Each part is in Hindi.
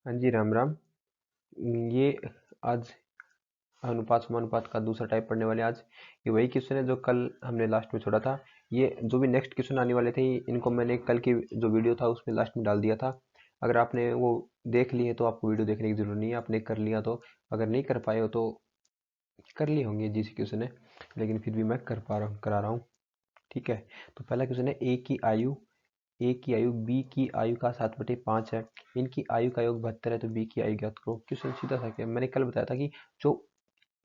हाँ जी, राम राम। ये आज अनुपात समानुपात का दूसरा टाइप पढ़ने वाले। आज ये वही क्वेश्चन है जो कल हमने लास्ट में छोड़ा था। ये जो भी नेक्स्ट क्वेश्चन आने वाले थे इनको मैंने कल की जो वीडियो था उसमें लास्ट में डाल दिया था। अगर आपने वो देख लिए तो आपको वीडियो देखने की जरूरत नहीं है, आपने कर लिया तो। अगर नहीं कर पाए हो तो कर लिए होंगे, जी सी क्वेश्चन है, लेकिन फिर भी मैं करा रहा हूँ। ठीक है, तो पहला क्वेश्चन है ए की आयु बी की आयु का 7/5 है। इनकी आयु का योग 72 है, तो बी की आयु ज्ञात करो। क्वेश्चन सीधा सा क्या, मैंने कल बताया था कि जो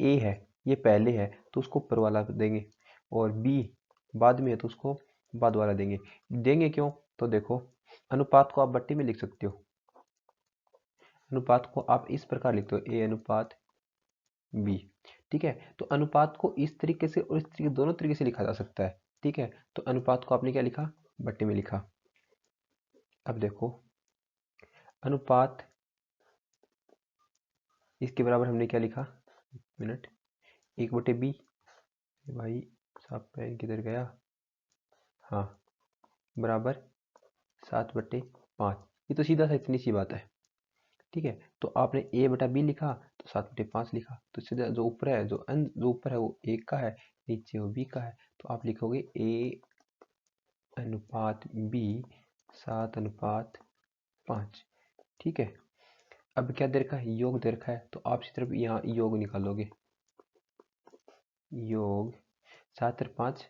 ए है ये पहले है तो उसको ऊपर वाला देंगे, और बी बाद में है तो उसको बाद वाला देंगे। देंगे क्यों, तो देखो, अनुपात को आप बट्टी में लिख सकते हो। अनुपात को आप इस प्रकार लिखते हो, ए अनुपात बी। ठीक है, तो अनुपात को इस तरीके से और इस तरीके, दोनों तरीके से लिखा जा सकता है। ठीक है, तो अनुपात को आपने क्या लिखा, बट्टी में लिखा। अब देखो, अनुपात इसके बराबर हमने क्या लिखा, मिनट, 1/b। भाई साहब पेन किधर गया, हाँ, बराबर 7/5। ये तो सीधा सा इतनी सी बात है। ठीक है, तो आपने a/b लिखा तो 7/5 लिखा, तो सीधा जो ऊपर है, जो ऊपर है वो 1 का है, नीचे वो b का है, तो आप लिखोगे a अनुपात b 7/5। ठीक है, अब क्या दे रखा है, योग दे रखा है, तो आप सिर्फ यहाँ योग निकालोगे। योग 7 और 5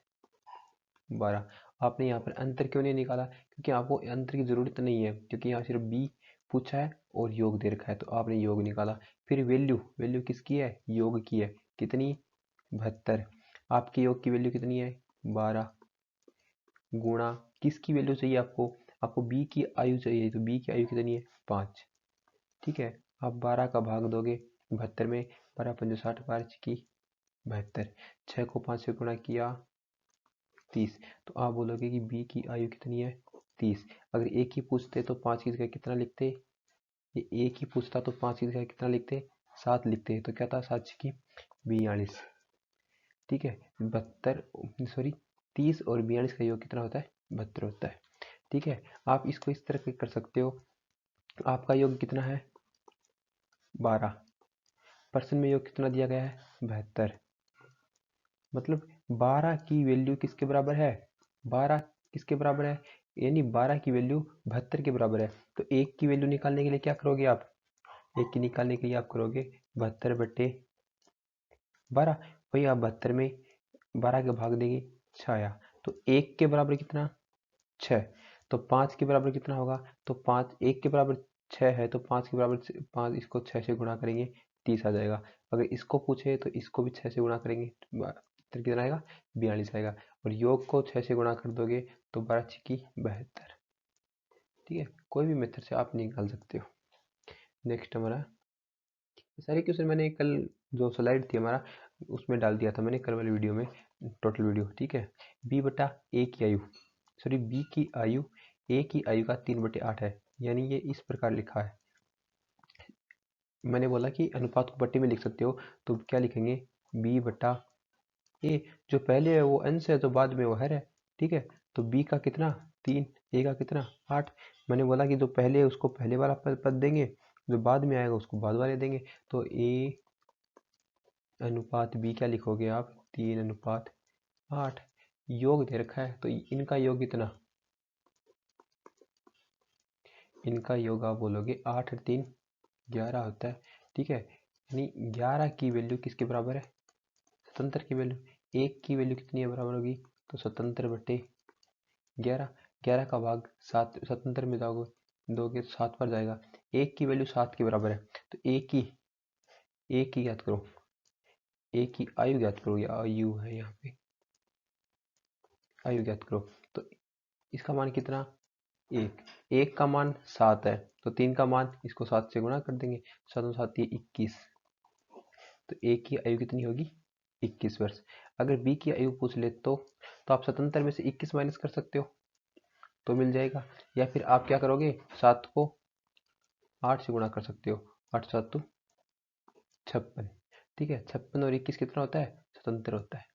12। आपने यहाँ पर अंतर क्यों नहीं निकाला, क्योंकि आपको अंतर की जरूरत नहीं है, क्योंकि यहाँ सिर्फ b पूछा है और योग दे रखा है, तो आपने योग निकाला। फिर वैल्यू, वैल्यू किसकी है, योग की है, कितनी, 72। आपके योग की वैल्यू कितनी है, 12, गुणा किसकी वैल्यू चाहिए आपको, आपको b की आयु चाहिए, तो b की आयु कितनी है, 5। ठीक है, आप 12 का भाग दोगे 72 में, 12 पंजे 60, 12 की 72, 6 को 5 से गुणा किया 30। तो आप बोलोगे कि बी की आयु कितनी है, 30। अगर एक ही पूछते तो 5 की जगह कितना लिखते, ये एक ही पूछता तो 5 की जगह कितना लिखते, 7 लिखते, तो क्या था, 7 की 42। ठीक है, 72, सॉरी, 30 और 42 का योग कितना होता है, 72 होता है। ठीक है, आप इसको इस तरह कर सकते हो, आपका योग कितना है, 12, परसेंट में योग कितना दिया गया है, 72, मतलब 12 की वैल्यू किसके बराबर है, 12 किसके बराबर है, यानी 12 की वैल्यू 72 के बराबर है। तो एक की वैल्यू निकालने के लिए क्या करोगे आप, एक की निकालने के लिए आप करोगे 72/12। वही आप 72 में 12 के भाग देंगे 6 आया, तो एक के बराबर कितना, 6। तो 5 के बराबर कितना होगा, तो 5, एक के बराबर 6 है, तो 5 के बराबर 5, इसको 6 से गुणा करेंगे 30 आ जाएगा। अगर इसको पूछे तो इसको भी 6 से गुणा करेंगे तो कितना आएगा, 42 आएगा। और योग को 6 से गुणा कर दोगे तो 12 की 72। ठीक है, कोई भी मेथड से आप निकाल सकते हो। नेक्स्ट हमारा, सारे क्वेश्चन मैंने कल जो स्लाइड थी हमारा उसमें डाल दिया था मैंने, कल वाली वीडियो में, टोटल वीडियो। ठीक है, b/a की आयु, सॉरी b की आयु a की आयु का 3/8 है, यानी ये इस प्रकार लिखा है। मैंने बोला कि अनुपात को बट्टी में लिख सकते हो, तो क्या लिखेंगे, b/a, जो पहले है वो अंश है, जो बाद में वो हर है। ठीक है, तो b का कितना, 3, a का कितना, 8। मैंने बोला कि जो पहले है उसको पहले वाला पद देंगे, जो बाद में आएगा उसको बाद वाले देंगे। तो a अनुपात b क्या लिखोगे आप, 3/8। योग दे रखा है तो इनका योग कितना, इनका योग आप बोलोगे 8 और 3 11 होता है। ठीक है, यानी 11 की वैल्यू किसके बराबर है, स्वतंत्र की वैल्यू। एक की वैल्यू कितनी है, बराबर होगी, तो 77/11। 11 का भाग 7 स्वतंत्र में दोगे तो 7 पर जाएगा। एक की वैल्यू 7 के बराबर है, तो एक की ज्ञात करो, एक की आयु ज्ञात करो, या आयु है यहाँ पे, आयु ज्ञात करो। तो इसका मान कितना, एक का मान 7 है, तो 3 का मान इसको 7 से गुणा कर देंगे, 7 और 7 21। तो एक की आयु कितनी होगी, 21 वर्ष। अगर बी की आयु पूछ ले तो आप 77 में से 21 माइनस कर सकते हो तो मिल जाएगा, या फिर आप क्या करोगे, 7 को 8 से गुणा कर सकते हो, 8 7 56। ठीक है, 56 और 21 कितना होता है, स्वतंत्र होता है।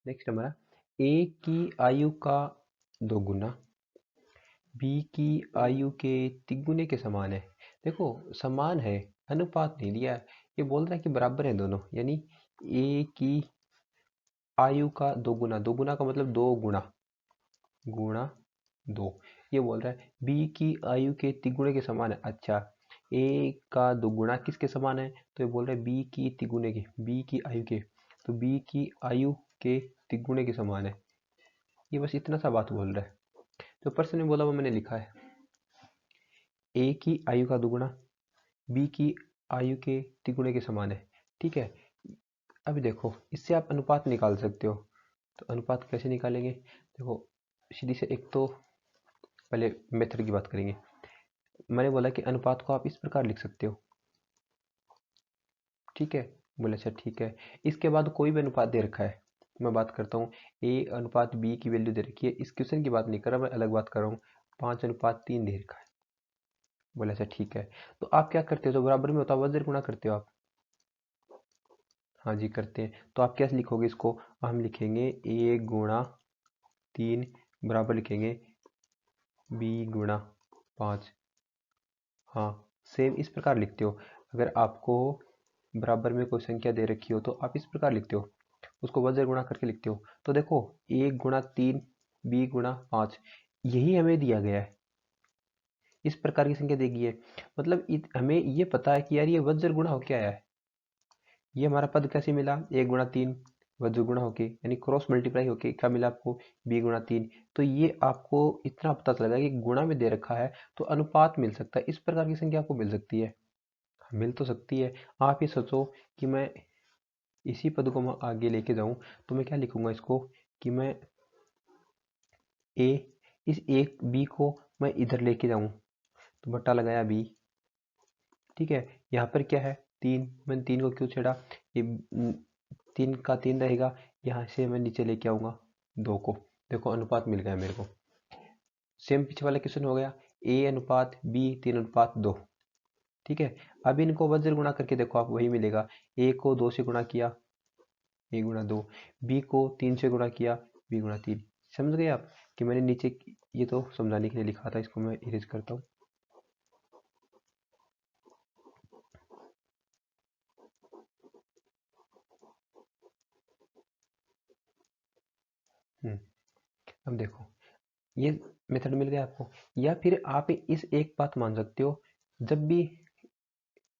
नेक्स्ट हमारा, ए की आयु का 2 गुना बी की आयु के तिगुने के समान है। देखो समान है, अनुपात नहीं लिया है। ये बोल रहा है कि बराबर है दोनों, यानी ए की आयु का दोगुना, दोगुना का मतलब दो गुणा, गुणा दो। ये बोल रहा है बी की आयु के तिगुने के समान है। अच्छा, ए का दोगुना किसके समान है? तो ये बोल रहा है बी की तिगुने के, बी की आयु के, तो बी की आयु के तिगुने के समान है। ये बस इतना सा बात बोल रहा है। तो प्रश्न में बोला वो मैंने लिखा है, ए की आयु का दुगुना बी की आयु के तिगुने के समान है। ठीक है, अभी देखो इससे आप अनुपात निकाल सकते हो। तो अनुपात कैसे निकालेंगे? देखो सीधी से, एक तो पहले मेथड की बात करेंगे। मैंने बोला कि अनुपात को आप इस प्रकार लिख सकते हो। ठीक है, बोले अच्छा ठीक है। इसके बाद कोई भी अनुपात दे रखा है, मैं बात करता हूँ ए अनुपात बी की वैल्यू दे रखी है, इस क्वेश्चन की बात नहीं कर रहा, मैं अलग बात कर रहा हूँ। 5:3 दे रखा है। बोले अच्छा ठीक है। तो आप क्या करते हो, जो बराबर में होता है वज्र गुणा करते हो आप? हाँ जी करते हैं। तो आप कैसे लिखोगे इसको? हम लिखेंगे ए गुणा 3 बराबर लिखेंगे बी गुणा 5। हाँ, सेम इस प्रकार लिखते हो। अगर आपको बराबर में कोई संख्या दे रखी हो तो आप इस प्रकार लिखते हो, उसको वज्र गुणा करके लिखते हो। तो देखो ए गुणा 3 बी गुणा 5, यही हमें दिया गया है, इस प्रकार की संख्या देगी है। मतलब हमें ये पता है कि यार ये वज्र गुणा होके आया है। ये हमारा पद कैसे मिला? 1 गुणा 3 वज्र गुणा होके, यानी क्रॉस मल्टीप्लाई होके क्या मिला आपको? b गुणा 3। तो ये आपको इतना पता चला कि गुणा में दे रखा है तो अनुपात मिल सकता है, इस प्रकार की संख्या आपको मिल सकती है। मिल तो सकती है। आप ये सोचो कि मैं इसी पद को मैं आगे लेके जाऊं तो मैं क्या लिखूंगा इसको, कि मैं ए, इस एक बी को मैं इधर लेके जाऊं तो बट्टा लगाया बी। ठीक है, यहाँ पर क्या है? 3, मैंने 3 को क्यों छेड़ा? ये 3 का 3 रहेगा, यहाँ से मैं नीचे लेके आऊंगा 2 को। देखो अनुपात मिल गया मेरे को। सेम पीछे वाला क्वेश्चन हो गया, ए अनुपात बी 3:2। ठीक है, अब इनको वज्र गुणा करके देखो आप, वही मिलेगा। ए को 2 से गुणा किया, ए गुणा 2, बी को 3 से गुणा किया, बी गुणा 3। समझ गए आप कि मैंने नीचे ये तो समझाने के लिए लिखा था, इसको मैं इरेज करता हूँ। अब देखो ये मेथड मिल गया आपको। या फिर आप इस एक बात मान सकते हो, जब भी,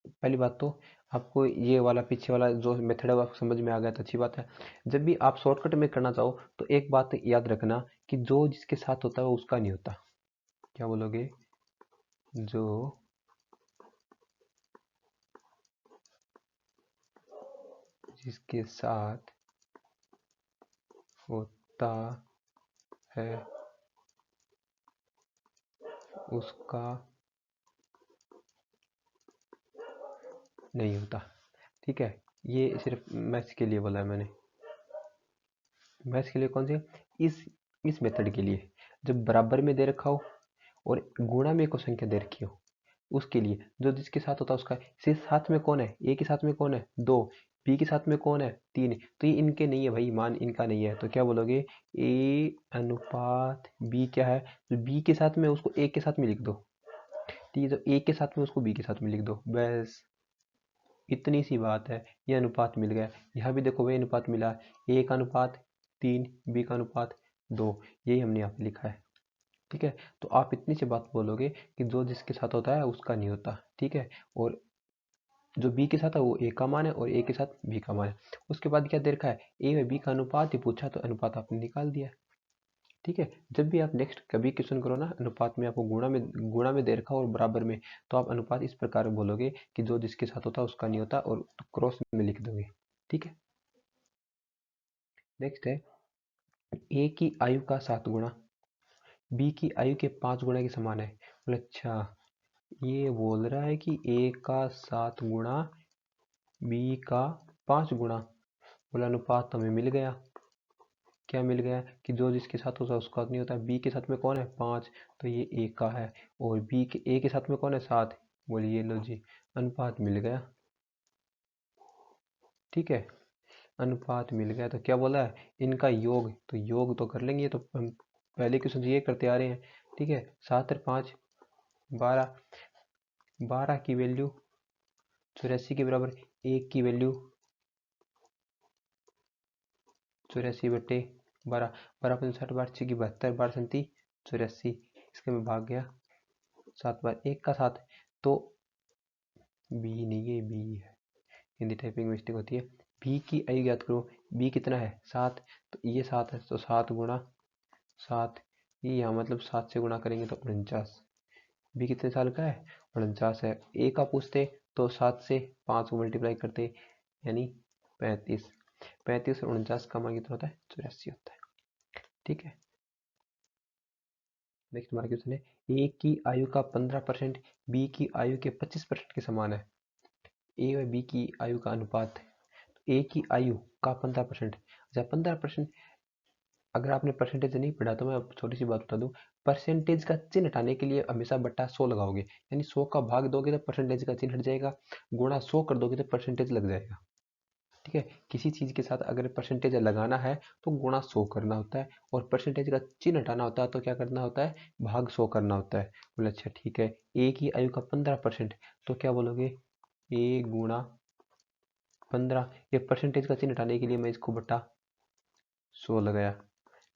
पहली बात तो आपको ये वाला पीछे वाला जो मेथड है वो आपको समझ में आ गया तो अच्छी बात है। जब भी आप शॉर्टकट में करना चाहो तो एक बात याद रखना कि जो जिसके साथ होता है वो उसका नहीं होता। क्या बोलोगे? जो जिसके साथ होता है उसका नहीं होता। ठीक है, ये सिर्फ मैथ्स के लिए बोला है मैंने। मैथ्स के लिए कौन से? इस मेथड के लिए, जब बराबर में दे रखा हो और गुणा में कोई संख्या दे रखी हो, उसके लिए जो जिसके साथ होता है उसका। सिर्फ साथ में कौन है? ए के साथ में कौन है? 2। बी के साथ में कौन है? 3। तो ये इनके नहीं है भाई, मान इनका नहीं है, तो क्या बोलोगे? ए अनुपात बी क्या है? जो बी के साथ में उसको ए के साथ में लिख दो। ठीक है, तो ए के साथ में उसको बी के साथ में लिख दो, बस इतनी सी बात है। ये अनुपात मिल गया। यहाँ भी देखो वही अनुपात मिला, ए का अनुपात 3, बी का अनुपात 2, यही हमने यहाँ पे लिखा है। ठीक है, तो आप इतनी सी बात बोलोगे कि जो जिसके साथ होता है उसका नहीं होता। ठीक है, और जो बी के साथ है वो ए का मान है और ए के साथ बी का मान है। उसके बाद क्या दे रखा है? ए और बी का अनुपात ही पूछा, तो अनुपात आपने निकाल दिया। ठीक है, जब भी आप नेक्स्ट कभी क्वेश्चन करो ना, अनुपात में आपको गुणा में दे रखा और बराबर में, तो आप अनुपात इस प्रकार बोलोगे कि जो जिसके साथ होता है उसका नहीं होता, और क्रॉस में लिख दोगे। ठीक है, नेक्स्ट है ए की आयु का 7 गुणा बी की आयु के 5 गुणा के समान है। बोले अच्छा, ये बोल रहा है कि ए का 7 गुणा बी का 5 गुणा। बोला अनुपात तो हमें मिल गया। क्या मिल गया? कि जो जिसके साथ होता है उसका नहीं होता। बी के साथ में कौन है? 5, तो ये ए का है। और बी के ए के साथ में कौन है? 7। बोलिए लो जी, अनुपात मिल गया। ठीक है, अनुपात मिल गया। तो क्या बोला है? इनका योग, तो योग तो कर लेंगे, ये तो हम पहले क्वेश्चन से ये करते आ रहे हैं। ठीक है, 7 और 5 12, 12 की वैल्यू 84 के बराबर, 1 की वैल्यू 84/12, 12×5 = 6 की 72, 12 84, इसके में भाग गया 7 बार, 1 का 7, तो बी नहीं है, बी है, हिंदी टाइपिंग मिस्टेक होती है। बी की आयु ज्ञात करो, बी कितना है 7, तो ये 7 है, तो 7 गुणा 7, ये यहाँ मतलब 7 से गुणा करेंगे तो 49। बी कितने साल का है, 49 है। ए का पूछते तो 7 से 5 को मल्टीप्लाई करते, यानी 35, 35 और 49 का मान कितना होता है, 84 होता है। ठीक है, नेक्स्ट हमारा क्वेश्चन है, ए की आयु का 15% बी की आयु के 25% के समान है। ए और बी की आयु का अनुपात, ए की आयु का 15%, अच्छा 15%, अगर आपने परसेंटेज नहीं पढ़ा तो मैं छोटी सी बात बता दूं, परसेंटेज का चिन्ह हटाने के लिए हमेशा बट्टा 100 लगाओगे, यानी 100 का भाग दोगे तो परसेंटेज का चिन्ह हट जाएगा, गुणा 100 कर दोगे तो परसेंटेज लग जाएगा। ठीक है, किसी चीज के साथ अगर परसेंटेज लगाना है तो गुणा 100 करना होता है, और परसेंटेज का चिन्ह हटाना होता है तो क्या करना होता है, भाग 100 करना होता है। बोले अच्छा ठीक है, ए की आयु का 15%, तो क्या बोलोगे, ए गुणा 15, ये परसेंटेज का चिन्ह हटाने के लिए मैं इसको बट्टा 100 लगाया।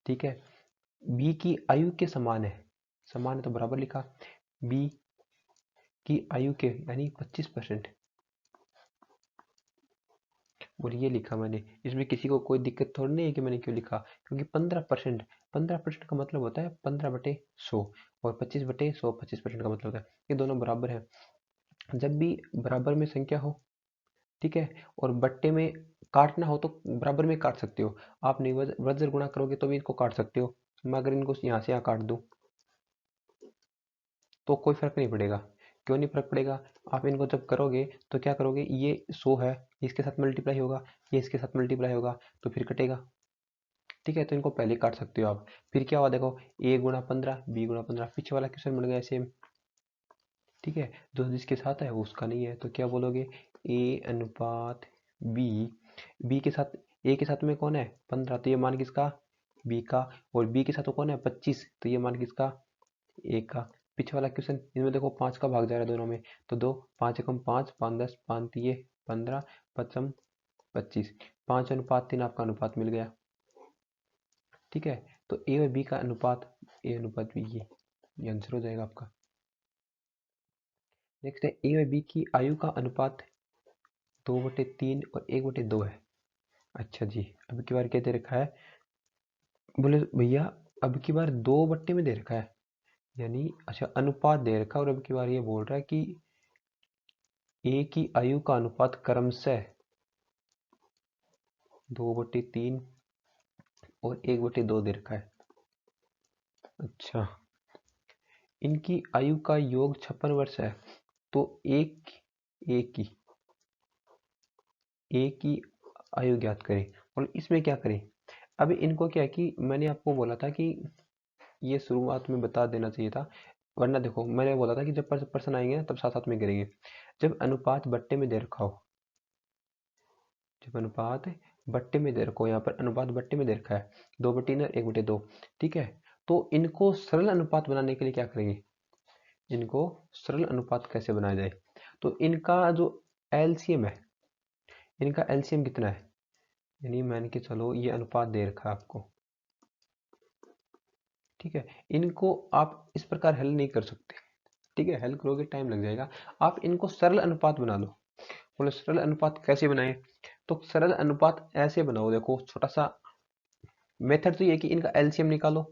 ठीक है, बी की आयु के समान है, समान है तो बराबर लिखा, बी की आयु के यानी 25%, और ये लिखा मैंने, इसमें किसी को कोई दिक्कत थोड़ी नहीं है कि मैंने क्यों लिखा, क्योंकि 15%, 15% का मतलब होता है 15/100, और 25/100 25% का मतलब होता है, ये दोनों बराबर है। जब भी बराबर में संख्या हो, ठीक है, और बट्टे में काटना हो तो बराबर में काट सकते हो, आप नहीं वज्र गुणा करोगे तो भी इनको काट सकते हो। मैं अगर इनको यहाँ से यहाँ काट दूं तो कोई फर्क नहीं पड़ेगा। क्यों नहीं फर्क पड़ेगा, आप इनको जब करोगे तो क्या करोगे, ये 100 है, इसके साथ मल्टीप्लाई होगा, ये इसके साथ मल्टीप्लाई होगा, तो फिर कटेगा। ठीक है, तो इनको पहले काट सकते हो आप, फिर क्या हुआ देखो, a गुणा 15, b गुणा 15, पीछे वाला क्वेश्चन बन गया सेम। ठीक है, जो जिसके साथ है वो उसका नहीं है, तो क्या बोलोगे, a अनुपात b, b के साथ, a के साथ में कौन है 15, तो ये मान किसका, b का, और b के साथ वो कौन है 25, तो ये मान किसका, a का। पीछे वाला क्वेश्चन, इनमें देखो 5 का भाग जा रहा है दोनों में, तो 2, 5 एकम 5, 5 10, 5 3 15, 5 25, 5:3 आपका अनुपात मिल गया। ठीक है, तो ए और बी का अनुपात, ए अनुपात बी, ये आंसर हो जाएगा आपका। नेक्स्ट है, ए और बी की आयु का अनुपात 2/3 और 1/2 है। अच्छा जी, अब की बार क्या दे रखा है, बोले भैया अब की बार 2 बट्टे में दे रखा है, यानी अच्छा अनुपात दे रखा है, और अब की बार ये बोल रहा है कि ए की आयु का अनुपात क्रमशः 2/3 और 1/2 दे रखा है। अच्छा, इनकी आयु का योग 56 वर्ष है, तो एक की आयु ज्ञात करें, और इसमें क्या करें, अभी इनको क्या है कि मैंने आपको बोला था कि ये शुरुआत में बता देना चाहिए था, वरना देखो मैंने बोला था कि जब प्रश्न आएंगे ना तब साथ साथ में करेंगे। जब अनुपात बट्टे में दे रखा हो, जब अनुपात बट्टे में दे रखो, यहाँ पर अनुपात बट्टे में दे रखा है 2/3 और 1/2, ठीक है, तो इनको सरल अनुपात बनाने के लिए क्या करेंगे, इनको सरल अनुपात कैसे बनाया जाए, तो इनका जो एलसीएम है, इनका एलसीएम कितना है, यानी मान के चलो ये अनुपात दे रखा है आपको, ठीक है, इनको आप इस प्रकार हल नहीं कर सकते, ठीक है, हल करोगे टाइम लग जाएगा, आप इनको सरल अनुपात बना लो। बोले सरल अनुपात कैसे बनाए, तो सरल अनुपात ऐसे बनाओ, देखो छोटा सा मेथड तो ये है कि इनका एलसीएम निकालो,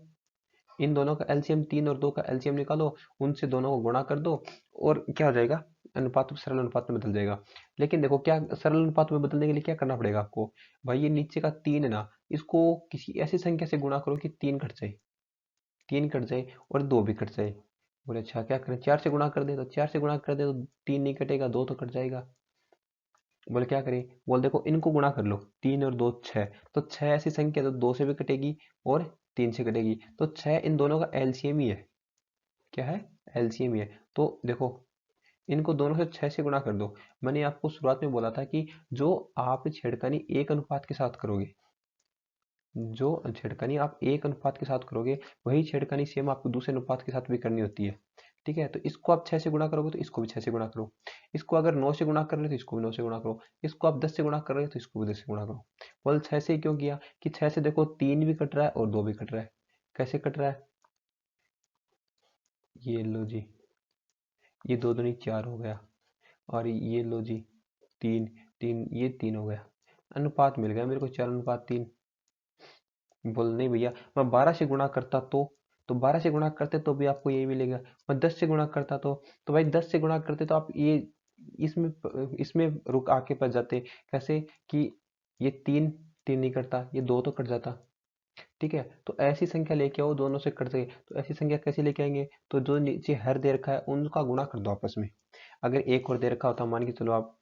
इन दोनों का एलसीएम 3 और 2 का एलसीएम निकालो, उनसे दोनों को गुणा कर दो, और क्या हो जाएगा, अनुपात सरल अनुपात में बदल जाएगा। लेकिन देखो क्या सरल अनुपात में बदलने के लिए क्या करना पड़ेगा आपको, भाई ये नीचे का 3 है ना, इसको किसी ऐसी संख्या से गुणा करो कि 3 कट जाए, 3 कट जाए और 2 भी कट जाए। बोले अच्छा क्या करें, 4 से गुणा कर दे, तो 4 से गुणा कर दे तो 3 नहीं कटेगा, 2 तो कट जाएगा। बोले क्या करें, बोल देखो इनको गुणा कर लो, 3 और 2 6, तो 6 ऐसी संख्या तो 2 से भी कटेगी और 3 से कटेगी, तो 6 इन दोनों का एलसीएम ही है, क्या है, एलसीएम ही है। तो देखो इनको दोनों से 6 से गुणा कर दो, मैंने आपको शुरुआत में बोला था कि जो आप छेड़खानी एक अनुपात के साथ करोगे, जो छेड़खानी आप एक अनुपात के साथ करोगे वही छेड़खानी सेम आपको दूसरे अनुपात के साथ भी करनी होती है। ठीक है, तो इसको आप 6 से गुणा करोगे तो इसको भी 6 से गुणा करो। इसको अगर 9 से गुणा कर रहे हो तो इसको भी 9 से गुणा करो। इसको आप 10 से गुणा कर रहे हो तो इसको भी 10 से गुणा करो। बोल 6 से क्यों किया कि 6 से देखो 3 भी कट रहा है और 2 भी कट रहा है। कैसे कट रहा है, ये लो जी, ये 2 दूनी 4 हो गया और ये लो जी 3, 3 ये 3 हो गया। अनुपात मिल गया मेरे को 4:3। बोल नहीं भैया मैं 12 से गुणा करता तो 12 से गुणा करते तो भी आपको यही मिलेगा। मैं 10 से गुणा करता तो भाई 10 से गुणा करते तो आप ये इसमें इसमें रुक आके फंस जाते। कैसे कि ये 3 3 नहीं करता, ये 2 तो कट जाता। ठीक है, तो ऐसी संख्या लेके आओ दोनों से कट सके। तो ऐसी संख्या कैसे लेके आएंगे, तो जो नीचे हर दे रखा है उनका गुणा कर दो आपस में। अगर एक और दे रखा होता मान के चलो आप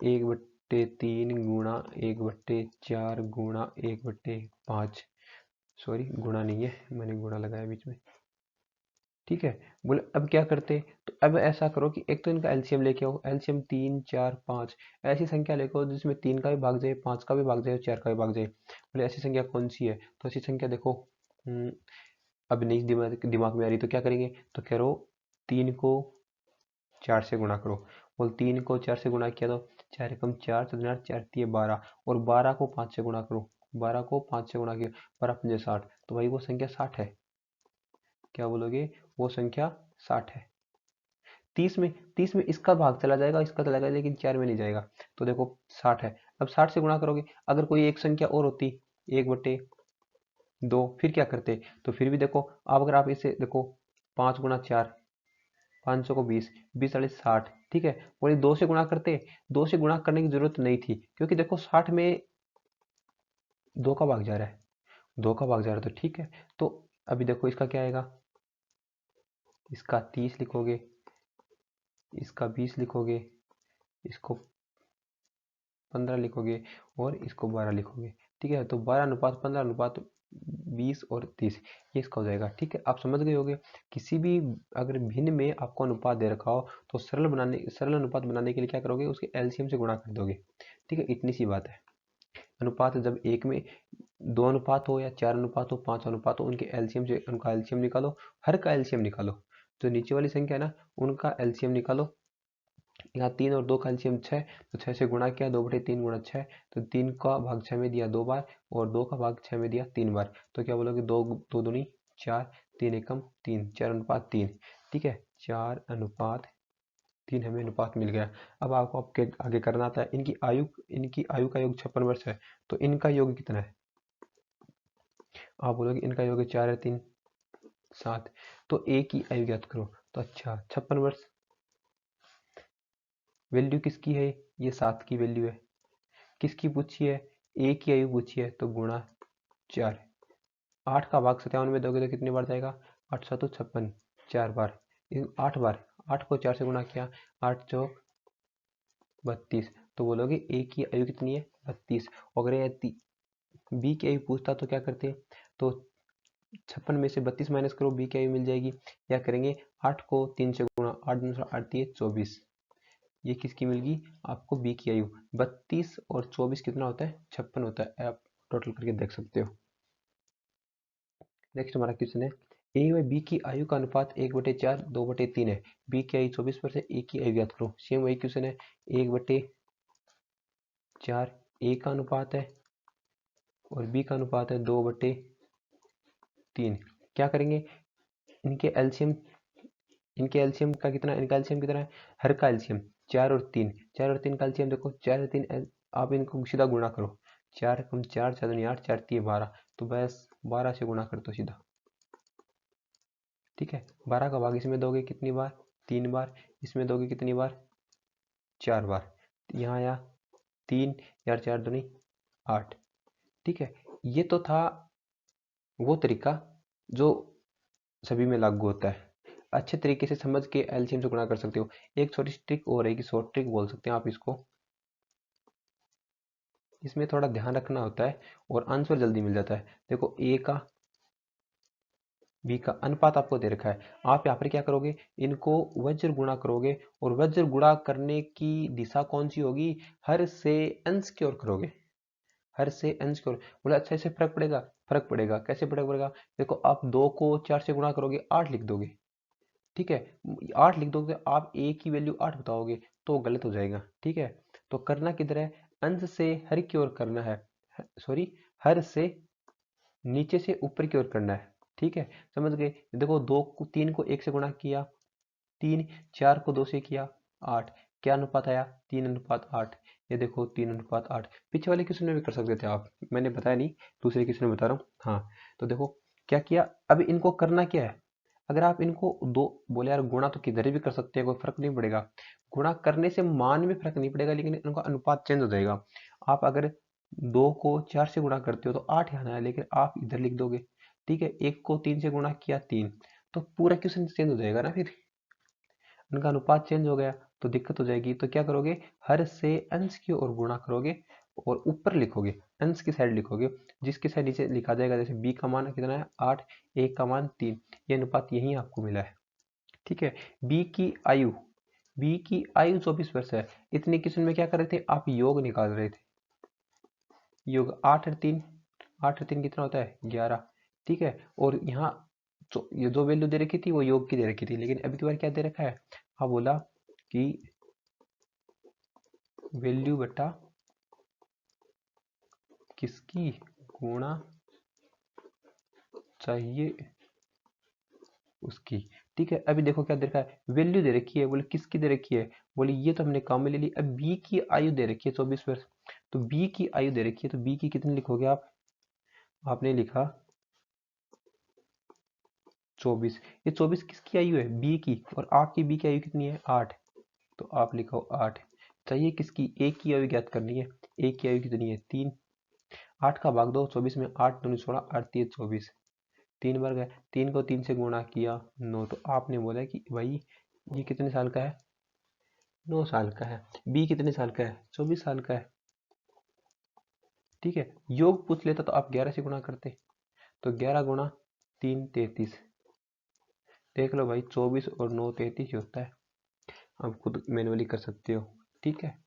1/3 गुणा 1/4 गुणा 1/5, सॉरी गुणा नहीं है, मैंने गुणा लगाया बीच में। ठीक है, बोले अब क्या करते, तो अब ऐसा करो कि एक तो इनका एलसीएम लेके आओ। एलसीएम 3 4 5 ऐसी संख्या लेके आओ जिसमें 3 का भी भाग जाए, 5 का भी भाग जाए और 4 का भी भाग जाए। बोले ऐसी संख्या कौन सी है, तो ऐसी संख्या देखो अब नहीं दिमाग में आ रही, तो क्या करेंगे, तो कह रहे 3 को 4 से गुणा करो। बोल 3 को 4 से गुणा किया तो 4 एकम 4 4 4 3 12 और 12 को 5 से गुणा करो। 12 को 5 से गुणा किया 12 पंजे 60, तो भाई वो संख्या 60 है। क्या बोलोगे, वो संख्या 60 है। 30 में इसका भाग चला जाएगा, इसका चला जाएगा, लेकिन 4 में नहीं जाएगा। तो देखो 60 है। अब 60 से गुणा करोगे, अगर कोई एक संख्या और होती 1/2 फिर क्या करते, तो फिर भी देखो अब अगर आप इसे देखो 5 गुणा 4 500 को 20 20 40 60। ठीक है, और ये 2 से गुणा करते, 2 से गुणा करने की जरूरत नहीं थी क्योंकि देखो 60 में 2 का भाग जा रहा है, 2 का भाग जा रहा है, तो ठीक है। तो अभी देखो इसका क्या आएगा, इसका 30 लिखोगे, इसका 20 लिखोगे, इसको 15 लिखोगे और इसको 12 लिखोगे। ठीक है, तो 12:15:20 और 30 ये इसका हो जाएगा। ठीक है, आप समझ गए होगे। किसी भी अगर भिन्न में आपको अनुपात दे रखा हो तो सरल अनुपात बनाने के लिए क्या करोगे, उसके एलसीएम से गुणा कर दोगे। ठीक है, इतनी सी बात है। अनुपात जब एक में 2 अनुपात हो या 4 अनुपात हो 5 अनुपात हो, उनके एलसीएम से उनका एलसीएम निकालो, हर का एलसीएम निकालो। जो नीचे वाली संख्या है ना उनका एलसीएम निकालो। यहाँ 3 और 2 का एलसीएम 6, तो 6 से गुणा किया 2/3 गुणा 6, तो 3 का भाग 6 में दिया 2 बार और 2 का भाग 6 में दिया 3 बार। तो क्या बोलोगे, 2 2 दूनी 4 3 एकम 3 4:3। ठीक है, 4:3 हमें अनुपात मिल गया। अब आपको आपके आगे करना था, इनकी आयु का योग 56 वर्ष है, तो इनका योग कितना है, आप बोलोगे इनका योग है 4 और 3 7, तो एक ही आयु ज्ञात करो। तो अच्छा 56 वर्ष वैल्यू किसकी है, ये 7 की वैल्यू है। किसकी पूछी है, एक की आयु पूछी है, तो गुणा 4। 8 का भाग 57 में दोगे तो कितनी बार जाएगा, 8 7 56 4 बार, 8 बार। 8 को 4 से गुणा किया 8 चौक 32, तो बोलोगे एक की आयु कितनी है 32। अगर ये बी की आयु पूछता तो क्या करते, तो 56 में से 32 माइनस करो, बी की आयु मिल जाएगी। या करेंगे 8 को 3 से गुणा 8 8 24, ये किसकी मिलगी आपको, बी की आयु। 32 और 24 कितना होता है, 56 होता है। आप टोटल करके देख सकते हो। नेक्स्ट हमारा क्वेश्चन है, ए व बी की आयु का अनुपात 1/4 2/3 है। बी की आयु 24 वर्ष है, ए की आयु ज्ञात करो। सेम वही क्वेश्चन है, 1/4 ए का अनुपात है और बी का अनुपात है 2/3। क्या करेंगे, इनके एलसीएम इनका एलसीएम कितना है, हर का एलसीएम 4 और 3, 4 और 3 का एलसीएम देखो 4 और 3 आप इनको सीधा गुणा करो। 4 कम 4 4 8 4 3 12, तो बस 12 से गुणा कर दो सीधा। ठीक है, 12 का भाग इसमें दोगे कितनी बार, 3 बार। इसमें दोगे कितनी बार, 4 बार। यहाँ आया 3 यार 4 दूनी 8। ठीक है, ये तो था वो तरीका जो सभी में लागू होता है। अच्छे तरीके से समझ के एलसीएम से गुणा कर सकते हो। एक छोटी सी ट्रिक और है कि शॉर्ट ट्रिक बोल सकते हैं आप इसको। इसमें थोड़ा ध्यान रखना होता है और आंसर जल्दी मिल जाता है। देखो ए का बी का अनुपात आपको दे रखा है, आप यहाँ पर क्या करोगे, इनको वज्र गुणा करोगे और वज्र गुणा करने की दिशा कौन सी होगी, हर से अंश की ओर करोगे। हर से अंश की ओर। बोला अच्छा इससे फर्क पड़ेगा, फर्क पड़ेगा। कैसे फर्क पड़ेगा? देखो आप 2 को 4 से गुणा करोगे 8 लिख दोगे, ठीक है। 8 लिख दोगे, आप a की वैल्यू 8 बताओगे तो गलत हो जाएगा, ठीक है। तो करना किधर है? अंश से हर की ओर करना है, सॉरी, हर से नीचे से ऊपर की ओर करना है, ठीक है। समझ गए? देखो 3 को 1 से गुणा किया 3, 4 को 2 से किया 8, क्या अनुपात आया? 3:8। ये देखो 3:8। पीछे वाले क्वेश्चन में भी कर सकते थे आप, मैंने बताया नहीं, दूसरे क्वेश्चन में बता रहा हूँ। हाँ, तो देखो क्या किया। अब इनको करना क्या है? अगर आप इनको दो बोले यार गुणा तो किधर भी कर सकते हैं, कोई फर्क नहीं पड़ेगा। गुणा करने से मान में फर्क नहीं पड़ेगा, लेकिन इनका अनुपात चेंज हो जाएगा। आप अगर 2 को 4 से गुणा करते हो तो 8 आना है, लेकिन आप इधर लिख दोगे, ठीक है। 1 को 3 से गुणा किया 3, तो पूरा क्वेश्चन चेंज हो जाएगा ना फिर, उनका अनुपात चेंज हो गया तो दिक्कत हो जाएगी। तो क्या करोगे? हर से अंश की ओर गुणा करोगे और ऊपर लिखोगे, अंश की साइड लिखोगे, जिसकी साइड नीचे लिखा जाएगा। जैसे b का मान कितना है? 8, a का मान 3, ये अनुपात यही आपको मिला है, ठीक है। b की आयु 24 वर्ष है। इतने क्वेश्चन में क्या कर रहे थे आप? योग निकाल रहे थे। योग 8 और 3, 8 और 3 कितना होता है? 11, ठीक है। और यहाँ ये जो वैल्यू दे रखी थी वो योग की दे रखी थी, लेकिन अभी की बार क्या दे रखा है? हाँ बोला कि वैल्यू बटा किसकी गुणा चाहिए उसकी, ठीक है। अभी देखो क्या दे रखा है? वैल्यू दे रखी है, बोले किसकी दे रखी है? बोले ये तो हमने काम में ले ली। अब बी की आयु दे रखी है 24 वर्ष, तो बी की आयु दे रखी है, तो बी की कितनी लिखोगे आप? आपने लिखा 24। ये 24 किसकी आयु है? बी की। और आपकी बी की आयु कितनी है? 8, तो आप लिखो 8। चाहिए किसकी? ए की आयु ज्ञात करनी है। ए की आयु कितनी है? 3। 8 का भाग दो 24 में, 8 दूनी 16, 8 3 24, 3 वर्ग है। 3 को 3 से गुणा किया 9, तो आपने बोला कि भाई ये कितने साल का है? 9 साल का है। बी कितने साल का है? 24 साल का है, ठीक है। योग पूछ लेता तो आप 11 से गुणा करते, तो 11 गुणा 3 33। देख लो भाई 24 और 9 33 होता है, आप खुद मैनुअली कर सकते हो, ठीक है।